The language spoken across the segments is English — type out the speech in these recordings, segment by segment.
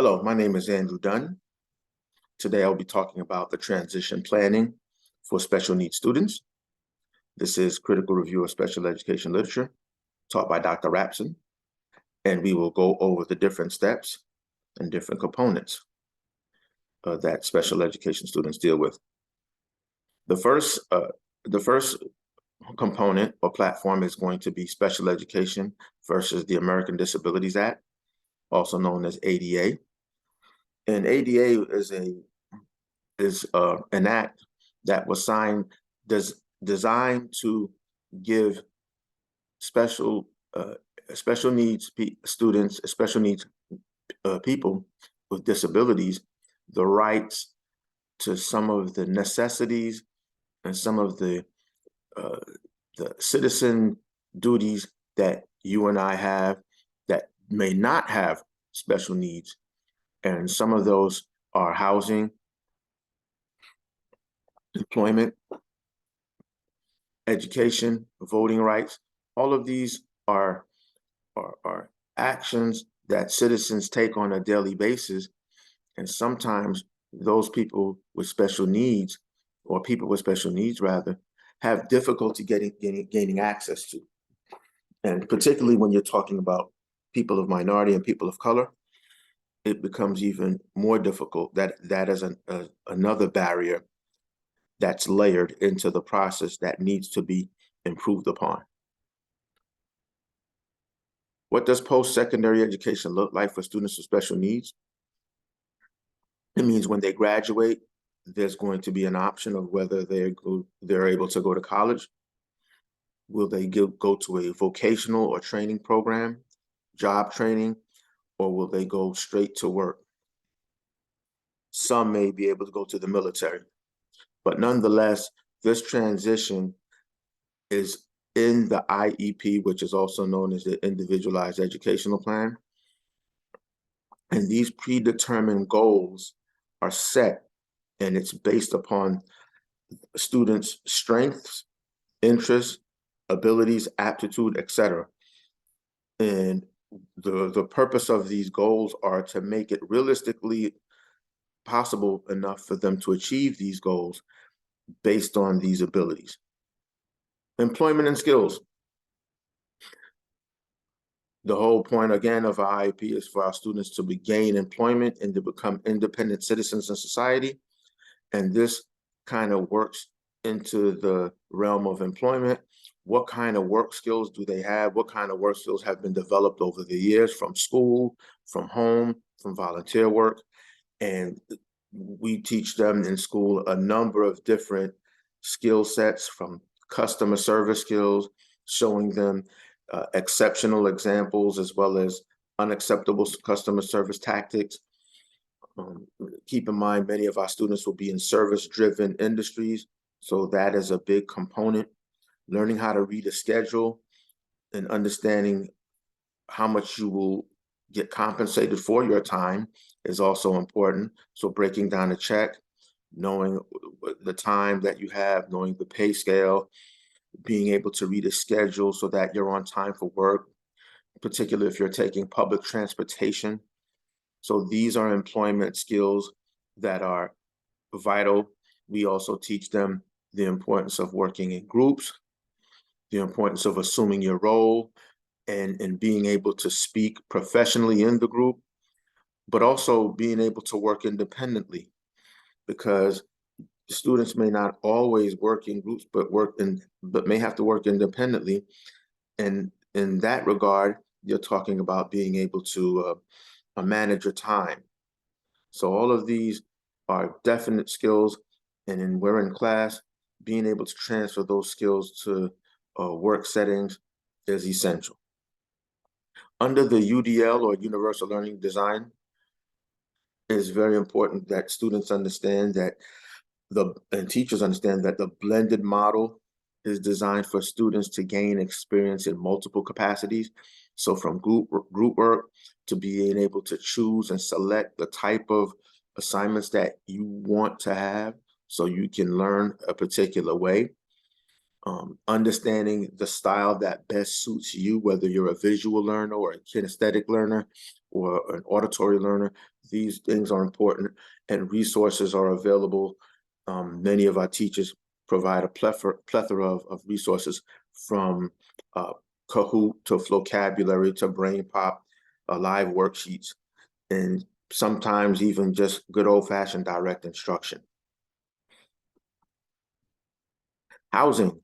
Hello, my name is Andrew Dunn. Today I'll be talking about the transition planning for special needs students. This is Critical Review of Special Education Literature, taught by Dr. Rapson, and we will go over the different steps and different components that special education students deal with. The first component or platform is going to be special education versus the American Disabilities Act, also known as ADA. And ADA is an act that was signed, designed to give special needs students, special needs people with disabilities, the rights to some of the necessities and some of the citizen duties that you and I have that may not have special needs. And some of those are housing, employment, education, voting rights. All of these are actions that citizens take on a daily basis. And sometimes those people with special needs, or people with special needs rather, have difficulty gaining access to. And particularly when you're talking about people of minority and people of color, it becomes even more difficult. That is another barrier that's layered into the process that needs to be improved upon. What does post-secondary education look like for students with special needs? It means when they graduate, there's going to be an option of whether they're able to go to college. Will they go to a vocational or training program, job training, or will they go straight to work? Some may be able to go to the military, but nonetheless, this transition is in the IEP, which is also known as the Individualized Educational Plan. And these predetermined goals are set, and it's based upon students' strengths, interests, abilities, aptitude, etc. And the purpose of these goals are to make it realistically possible enough for them to achieve these goals based on these abilities. Employment and skills. The whole point, again, of our IEP is for our students to gain employment and to become independent citizens in society. And this kind of works into the realm of employment. What kind of work skills do they have? What kind of work skills have been developed over the years from school, from home, from volunteer work? And we teach them in school a number of different skill sets, from customer service skills, showing them exceptional examples as well as unacceptable customer service tactics. Keep in mind, many of our students will be in service-driven industries, so that is a big component. Learning how to read a schedule and understanding how much you will get compensated for your time is also important. So breaking down a check, knowing the time that you have, knowing the pay scale, being able to read a schedule so that you're on time for work, particularly if you're taking public transportation. So these are employment skills that are vital. We also teach them the importance of working in groups, the importance of assuming your role and being able to speak professionally in the group, but also being able to work independently, because students may not always work in groups, but may have to work independently. And in that regard, you're talking about being able to manage your time. So all of these are definite skills, and then we're in class, being able to transfer those skills to work settings is essential. Under the UDL, or Universal Learning Design, it's very important that students understand that and teachers understand that the blended model is designed for students to gain experience in multiple capacities. So from group work to being able to choose and select the type of assignments that you want to have so you can learn a particular way. Understanding the style that best suits you, whether you're a visual learner or a kinesthetic learner or an auditory learner. These things are important, and resources are available. Many of our teachers provide a plethora of resources, from Kahoot to Flocabulary to BrainPop, live worksheets, and sometimes even just good old-fashioned direct instruction. Housing.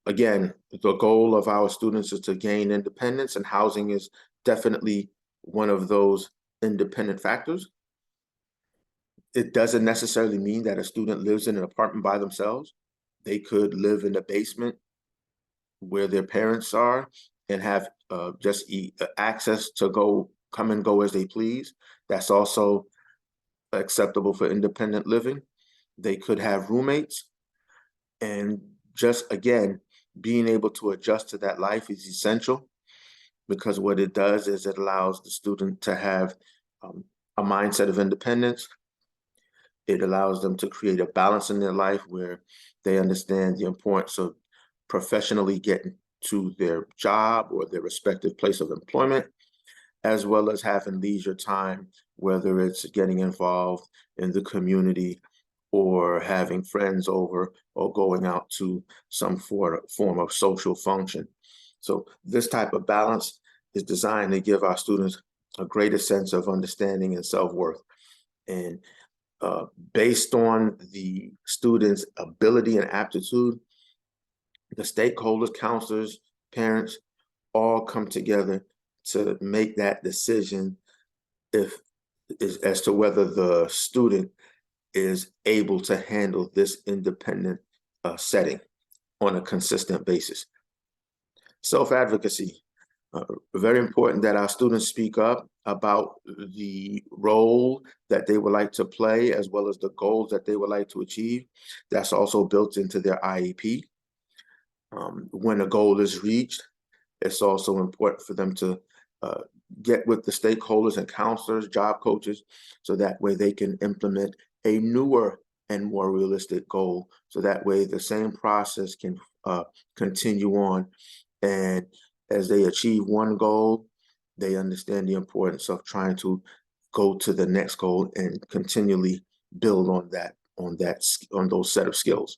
Again, the goal of our students is to gain independence, and housing is definitely one of those independent factors. It doesn't necessarily mean that a student lives in an apartment by themselves. They could live in the basement where their parents are and have just access to come and go as they please. That's also acceptable for independent living. They could have roommates, and just again, being able to adjust to that life is essential, because what it does is it allows the student to have a mindset of independence. It allows them to create a balance in their life where they understand the importance of professionally getting to their job or their respective place of employment, as well as having leisure time, whether it's getting involved in the community or having friends over or going out to some form of social function. So this type of balance is designed to give our students a greater sense of understanding and self-worth. And based on the student's ability and aptitude, the stakeholders, counselors, parents, all come together to make that decision as to whether the student is able to handle this independent setting on a consistent basis. Self-advocacy. Very important that our students speak up about the role that they would like to play, as well as the goals that they would like to achieve. That's also built into their IEP. When a goal is reached, it's also important for them to get with the stakeholders and counselors, job coaches, so that way they can implement a newer and more realistic goal. So that way the same process can continue on. And as they achieve one goal, they understand the importance of trying to go to the next goal and continually build on those set of skills.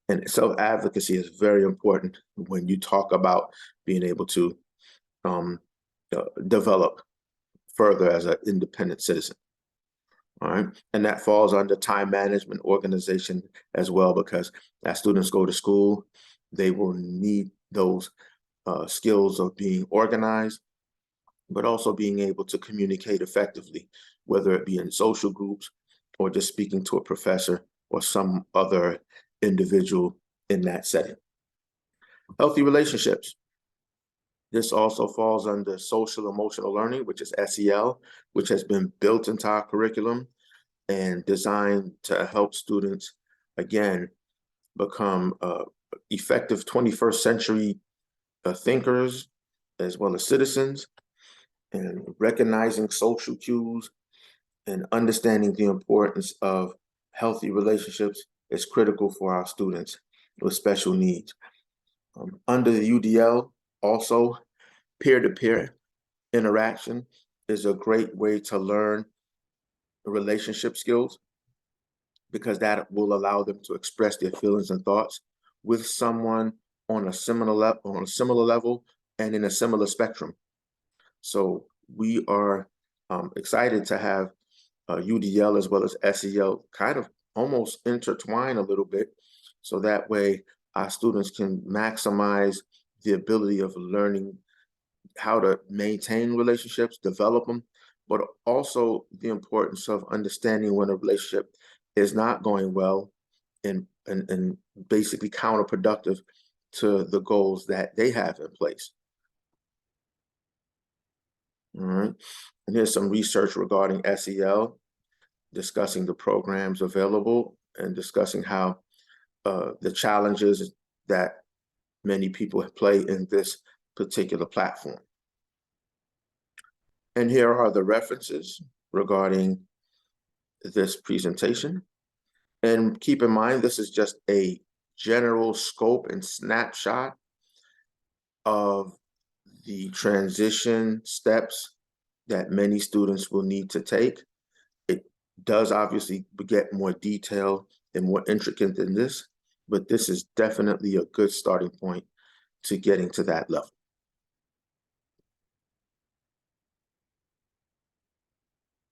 And self-advocacy is very important when you talk about being able to develop further as an independent citizen. All right. And that falls under time management, organization as well, because as students go to school, they will need those skills of being organized, but also being able to communicate effectively, whether it be in social groups or just speaking to a professor or some other individual in that setting. Healthy relationships. This also falls under social emotional learning, which is SEL, which has been built into our curriculum and designed to help students, again, become effective 21st century thinkers, as well as citizens, and recognizing social cues and understanding the importance of healthy relationships is critical for our students with special needs. Under the UDL, also, peer-to-peer interaction is a great way to learn relationship skills, because that will allow them to express their feelings and thoughts with someone on a similar level and in a similar spectrum. So we are excited to have UDL as well as SEL kind of almost intertwine a little bit, so that way our students can maximize the ability of learning how to maintain relationships, develop them, but also the importance of understanding when a relationship is not going well and basically counterproductive to the goals that they have in place. All right. And here's some research regarding SEL, discussing the programs available and discussing how the challenges that many people play in this particular platform. And here are the references regarding this presentation. And keep in mind, this is just a general scope and snapshot of the transition steps that many students will need to take. It does obviously get more detailed and more intricate than this, but this is definitely a good starting point to getting to that level.